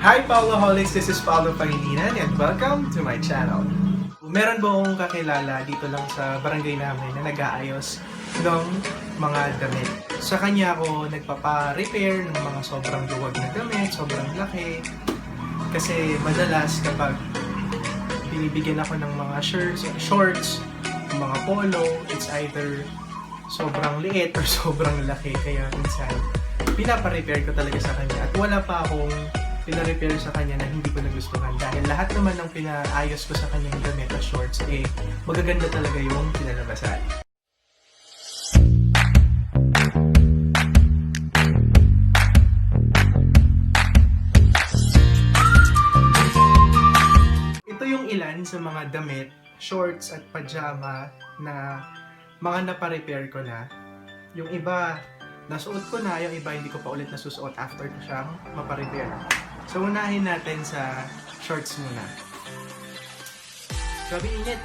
Hi Paoloholics! This is Paolo Pangilinan and welcome to my channel. Meron ba akong kakilala dito lang sa barangay namin na nag-aayos ng mga damit. Sa kanya ako nagpapa-repair ng mga sobrang luwag na damit, sobrang laki. Kasi madalas kapag binibigyan ako ng mga shorts, mga polo, it's either sobrang liit or sobrang laki. Kaya minsan, pinapa-repair ko talaga sa kanya. At wala pa akong pina-repair sa kanya na hindi ko nagustuhan. Dahil lahat naman ng pinaayos ko sa kanyang damit at shorts, magaganda talaga yung pinalabasan. Ito yung ilan sa mga damit, shorts at pajama na mga napa-repair ko na. Yung iba, nasuot ko na, yung iba hindi ko pa ulit nasusuot after ko siyang mapa-repair. So, unahin natin sa shorts muna. Grabe init!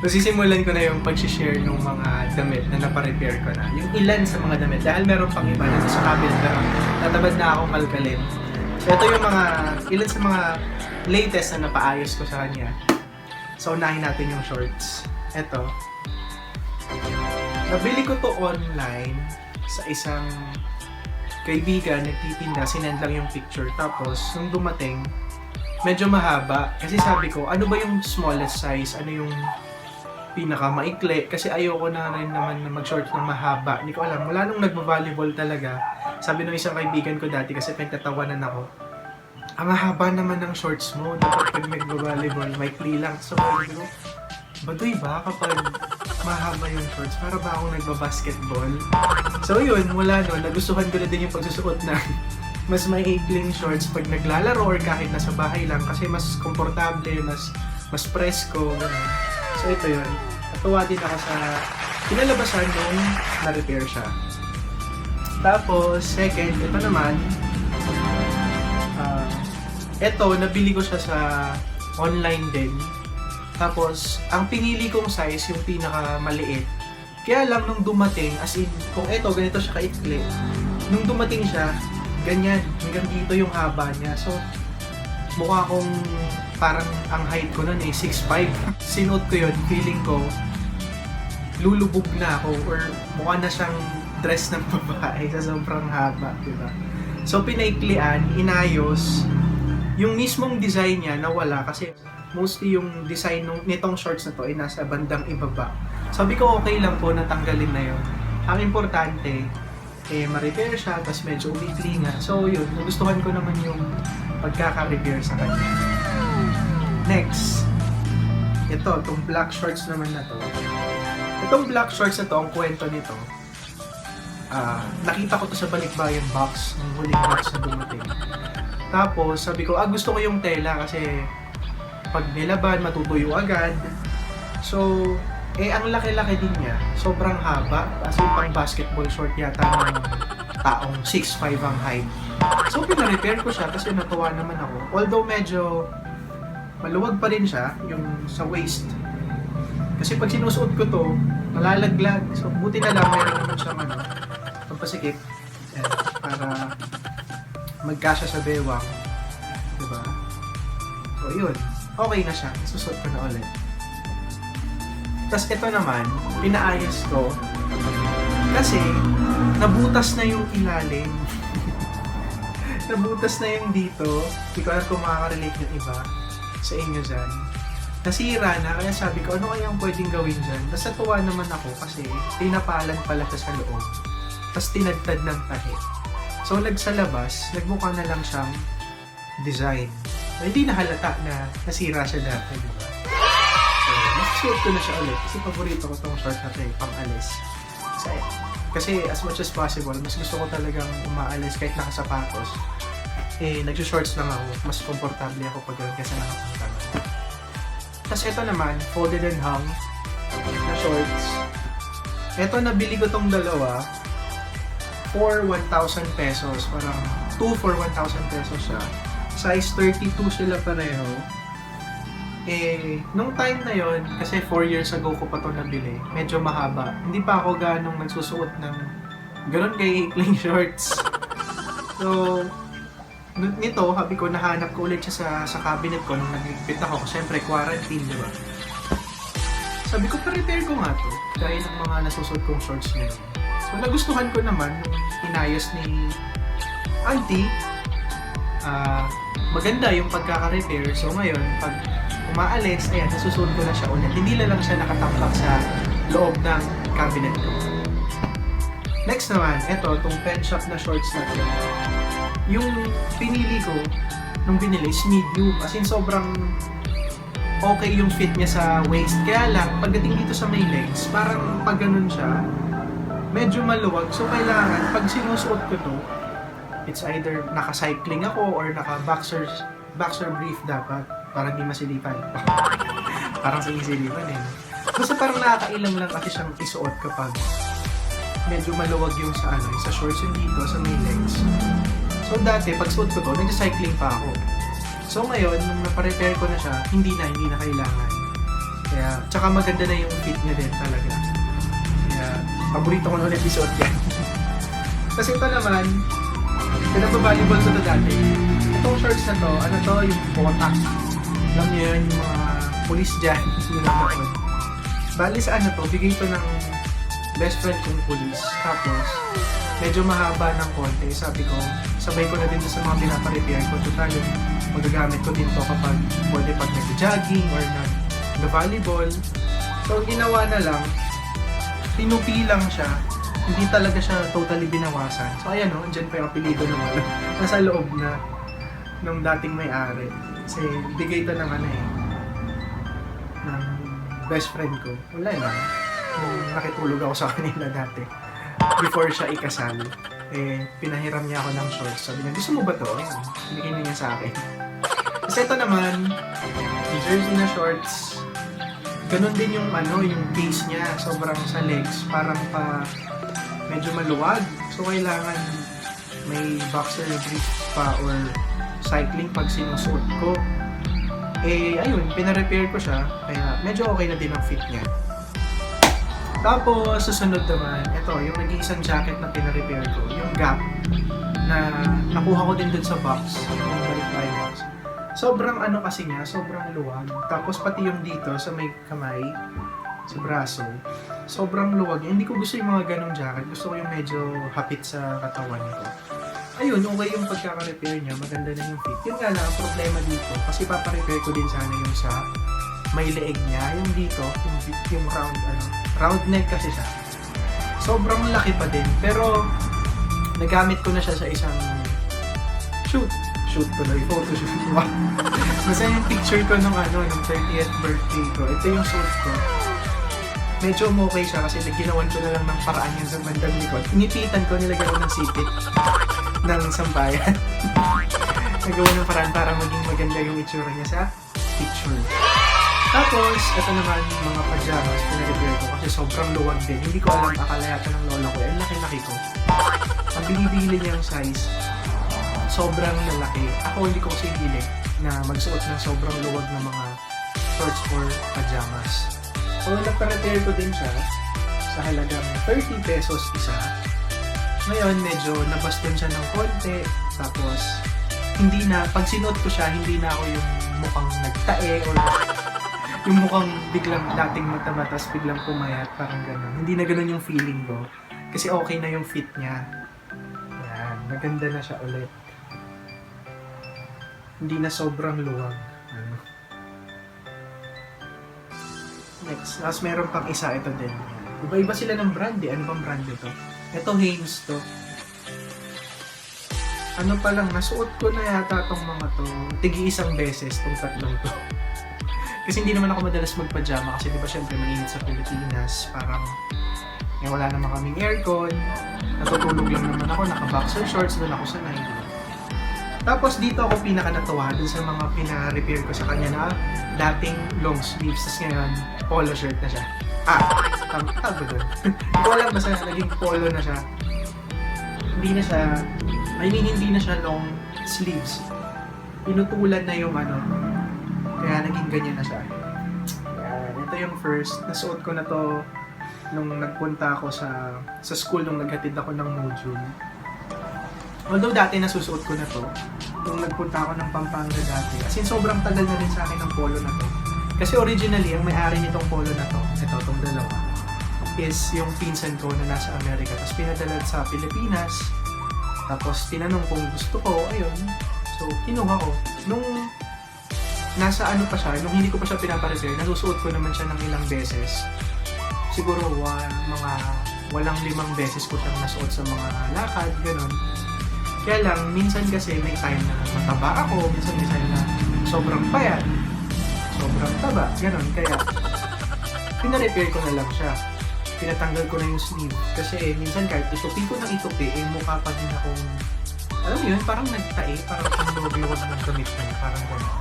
Nasisimulan ko na yung pag-share ng mga damit na napa-repair ko na. Yung ilan sa mga damit, dahil meron pang iba na sa cabinet na natabad na akong kalkalin. So, ito yung mga, ilan sa mga latest na napaayos ko sa kanya. So, unahin natin yung shorts. Ito. Nabili ko to online sa isang kaibigan, nagtitinda, sinend lang yung picture. Tapos, nung dumating, medyo mahaba. Kasi sabi ko, ano ba yung smallest size? Ano yung pinakamaikli? Kasi ayoko na rin naman na mag-short ng mahaba. Hindi ko alam. Wala nung nagba-volleyball talaga. Sabi ng isang kaibigan ko dati, kasi pinagtatawanan ako, ang haba naman ng shorts mo. Dapat pag nagba-volleyball, maikli lang. So, sabi ko, baduy ba kapag mahaba yung shorts? Para ba akong nagba-basketball? So yun, wala nun. Nagustuhan ko na din yung pagsusuot ng mas maikling shorts pag naglalaro or kahit nasa bahay lang kasi mas komportable, mas presko, gano'n. So ito yun. Natuwa din ako sa pinalabasan nung na-repair siya. Tapos, second, ito naman, ito, nabili ko siya sa online din. Tapos, ang pinili kong size, yung pinakamaliit. Kaya lang nung dumating, as in, kung eto, ganito siya kaikli. Nung dumating siya, ganyan, hanggang dito yung haba niya. So, mukha akong parang ang height ko nun 6'5". Sinuot ko yun, feeling ko, lulubog na ako or mukha na siyang dress ng babae sa sobrang haba, diba? So, pinaiklian, inayos, yung mismong design niya nawala kasi mostly yung design nitong shorts na to ay nasa bandang ibaba. Sabi ko okay lang po natanggalin na yun. Ang importante, ma-repair siya, tapos medyo umikli nga. So yun, nagustuhan ko naman yung pagkaka-repair sa kanya. Next, itong black shorts naman na to. Itong black shorts na to, ang kwento nito, nakita ko to sa balikbayan box, ng huling box na dumating. Tapos sabi ko, gusto ko yung tela kasi pag nilaban, matutuyo agad. So, ang laki-laki din niya. Sobrang haba. As in, pang basketball short yata ng taong 6'5 ang height. So, pina-repair ko siya kasi natuwa naman ako. Although medyo maluwag pa rin siya, yung sa waist. Kasi pag sinusuot ko to, malalaglag. So, buti na lang meron naman siyang pampasikip. Para magkasya sa bewang. Diba? So, yun. Okay na siya. Susot ko na ulit. Tapos ito naman, pinaayos ko kasi nabutas na yung ilalim. Nabutas na yung dito. Hindi ko alam kung makaka-relate yung iba sa inyo dyan. Nasira na, kaya sabi ko, ano kayang pwedeng gawin dyan? Tapos natuwa naman ako kasi tinapalan pala sa loob. Tapos tinadtad ng tahi. So, sa labas, nagmukha na lang siyang design. Hindi na halata na nasira siya dati, di ba? So, nasusuot ko na siya ulit kasi paborito ko tong short na ito pang-alis. Kasi as much as possible, mas gusto ko talagang umaalis kahit nakasapatos. Nagsushorts lang ako. Mas komportable ako pag gano'n kasi nakapantalan. Tapos ito naman, folded and hung na shorts. Ito, nabili ko tong dalawa for 1,000 pesos. Parang 2 for 1,000 pesos siya. Size 32 sila pareho. Nung time na yon, kasi 4 years ago ko pa ito nabili, medyo mahaba. Hindi pa ako ganong nagsusuot ng ganon kay ikling shorts. So, Nito, habi ko, nahanap ko ulit siya sa cabinet ko nung nagligpit ako. Siyempre, quarantine, di ba? Sabi ko, pa-repair ko nga to. Dahil ng mga nasusuot kong shorts ngayon. So, nagustuhan ko naman nung inayos ni Auntie. Maganda yung pagkaka-repair. So, ngayon, pag umaalis, ayan, nasusuot ko na siya ulit. Hindi na lang siya nakatampak sa loob ng cabinet ko. Next naman, eto, itong pen shop na shorts na to. Yung pinili ko, nung binili, is medium. As in, sobrang okay yung fit niya sa waist. Kaya lang, pagdating dito sa may legs, parang pag ganun siya, medyo maluwag. So, kailangan, pag sinusuot ko to, it's either naka-cycling ako or naka-boxer brief dapat para di masilipan. Parang sinisilipan eh. Basta parang nakakailang lang kasi siyang isuot kapag medyo maluwag yung sa shorts yung dito, sa may legs. So dati, pag suot ko to, nag-cycling pa ako. So ngayon, nung naparepair ko na siya, hindi na kailangan. Kaya, tsaka maganda na yung fit niya din talaga. Kaya, paborito ko na ulit isuot yan. Kasi ito naman, pinag-volleyball ko to dati. Itong shorts na to, yung botak. Alam niyo yun, yung mga police dyan. Bali sa to, bigay to ng best friend kong police. Tapos, medyo mahaba ng konti. Sabi ko, sabay ko na din sa mga pinaparepair ko. Total, magagamit ko din to kapag pwede pag nag-jogging or nag-volleyball. So, ginawa na lang, tinupi lang siya. Hindi talaga siya totally binawasan. So, ayan o, dyan pa yung apelido naman. Nasa loob na nung dating may-ari. Kasi, bigay to ng ng best friend ko. Wala na. Nakitulog ako sa kanila dati. Before siya ikasal, pinahiram niya ako ng shorts. Sabi niya, gusto mo ba to? Binigyan niya sa akin. Kasi ito naman, jersey na shorts. Ganon din yung yung case niya. Sobrang sa legs. Parang medyo maluwag. So, kailangan may boxer brief pa or cycling pag sinusuot ko. Ayun, pinarepair ko siya. Kaya medyo okay na din ang fit niya. Tapos, susunod naman, ito, yung nag-iisang jacket na pinarepair ko, yung Gap, na nakuha ko din dun sa box, yung balik-balik box. Sobrang kasi niya, sobrang luwag. Tapos, pati yung dito, sa may kamay, sa braso, sobrang luwag. Hindi ko gusto yung mga ganong jacket. Gusto ko yung medyo hapit sa katawan ko. Ayun, okay yung pagkaka-repair niya, maganda na yung fit. Yun nga lang, ang problema dito, kasi paparepair ko din sana yung sa may leeg niya, yung dito, yung round neck kasi siya. Sobrang laki pa din, pero nagamit ko na siya sa isang shoot tuloy, photo shoot. Basta yung picture ko nung 30th birthday ko, ito yung suit ko. Medyo okay siya kasi ginawan ko na lang ng paraan yan sa bandang likod. Inipitan ko, nilagyan ko ng sipit ng sambayan. Nagawa ng paraan para maging maganda yung itsura niya sa picture. Tapos, ito naman mga pajamas, pinarepair ko kasi sobrang luwag din. Hindi ko alam, akala yata ng lola ko. Ang laki-laki ko. Ang binibili niyang size, sobrang lalaki. Ako hindi ko kasi hilig na magsuot ng sobrang luwag na mga shorts or pajamas. So, nagpa-repair ko din siya sa halagang 30 pesos isa. Ngayon, medyo nabaston siya ng konti. Tapos, pag sinuot ko siya, hindi na ako yung mukhang nagtae or yung mukhang biglang dating mataba tapos biglang pumayat, parang gano'n. Hindi na gano'n yung feeling ko. Kasi okay na yung fit niya. Ayan, maganda na siya ulit. Hindi na sobrang luwag. Next, tapos meron pang isa, ito din. Iba-iba sila ng brand eh. Ano bang brand ito? Ito Hanes to. Ano pa lang, nasuot ko na yata tong mga to. Tigi-isang beses tong tatlong to. Kasi hindi naman ako madalas magpajama kasi di ba syempre mainit sa Pilipinas. Parang wala naman kaming aircon. Natutulog lang naman ako, naka-boxer shorts, doon ako sanay. Tapos dito ako pinaka-natuwa dun sa mga pina-repair ko sa kanya na dating long sleeves. Tapos ngayon, polo shirt na siya. Tabo doon. Hindi ko alam basta naging polo na siya. Hindi na siya long sleeves. Pinutulan na yung kaya naging ganyan na siya. Ayan, ito yung first. Nasuot ko na to nung nagpunta ako sa school nung naghatid ako ng module. Although dati nasusuot ko na to, nung nagpunta ako ng Pampanga dati. As in, sobrang tagal na rin sa akin ng polo na to. Kasi originally, ang may-ari nitong polo na to, ito, itong dalawa, is yung pinsan ko na nasa Amerika. Tapos pinadala sa Pilipinas. Tapos tinanong kung gusto ko, ayun. So, kinuha ko. Nung nasa ano pa siya, nung hindi ko pa siya pinaparepair, nasusuot ko naman siya ng ilang beses. Siguro mga walang 5 beses ko siyang nasuot sa mga lakad, ganun. Kaya lang, minsan kasi may time na mataba ako, minsan may time na sobrang payat, sobrang taba, ganun. Kaya, pinarepair ko na lang siya. Pinatanggal ko na yung sleeve. Kasi minsan kahit itupi ko ng itupi, eh mukha pa din akong, alam mo yun, parang nagtae, parang kung lobe wag ng gamit na, parang gano'n.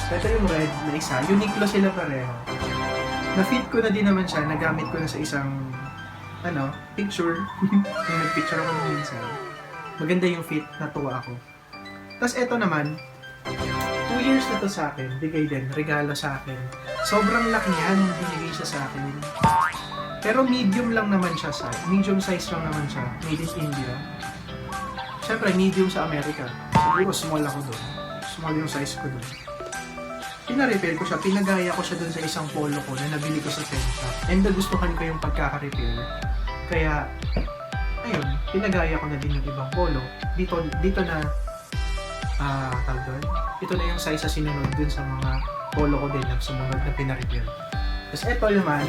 So ito yung red na isa, Uniqlo sila pareho. Na-fit ko na din naman siya, nagamit ko na sa isang, picture. Yung nag-picture ako ng minsan. Maganda yung fit, natuwa ako. Tapos ito naman, 2 years na to sa akin, bigay din, regalo sa akin. Sobrang laki niya nung binigay siya sa akin. Pero medium lang naman siya medium size lang naman siya, made in India. Siyempre, medium sa Amerika. Siguro small ako doon. Small yung size ko doon. Pina-repair ko siya, pinagaya ko siya doon sa isang polo ko na nabili ko sa tent shop. And nagustuhan ko yung pagkaka-repair. Kaya, ayun, pinagaya ko na din yung ibang polo. Dito na, tawag doon. Ito na yung size na sinunod dun sa mga polo ko din na sumunod na pina-repair. Tapos ito naman,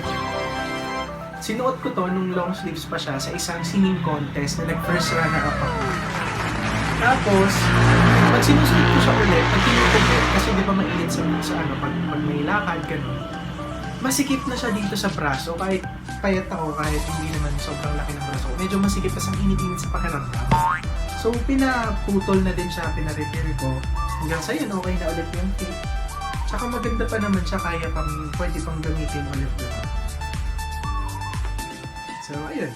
sinuot ko to nung long sleeves pa siya sa isang singing contest na nag-first runner-up ako. Tapos, pag sinusuot ko siya ulit, pag tinutugin, kasi di ba mainit pag may lakad, gano'n, masikip na siya dito sa braso, kahit payat ako, kahit hindi naman sobrang laki ng braso ko, medyo masikip kasi ang init-init sa pakiramdam. So, pinaputol na din siya, pina-repair ko, hanggang sa yun, okay na ulit yung fit. Tsaka maganda pa naman siya, pwede pang gamitin ulit doon. So, ayun.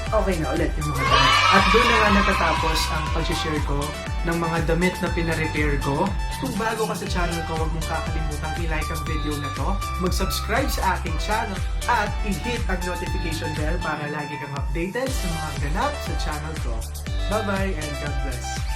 Okay na ulit yung mga damit. At doon na nga natatapos ang pag-share ko ng mga damit na pina-repair ko. Kung bago ka sa channel ko, huwag mong kakalimutan i-like ang video na to, mag-subscribe sa aking channel, at i-hit ang notification bell para lagi kang updated sa mga ganap sa channel ko. Bye-bye and God bless!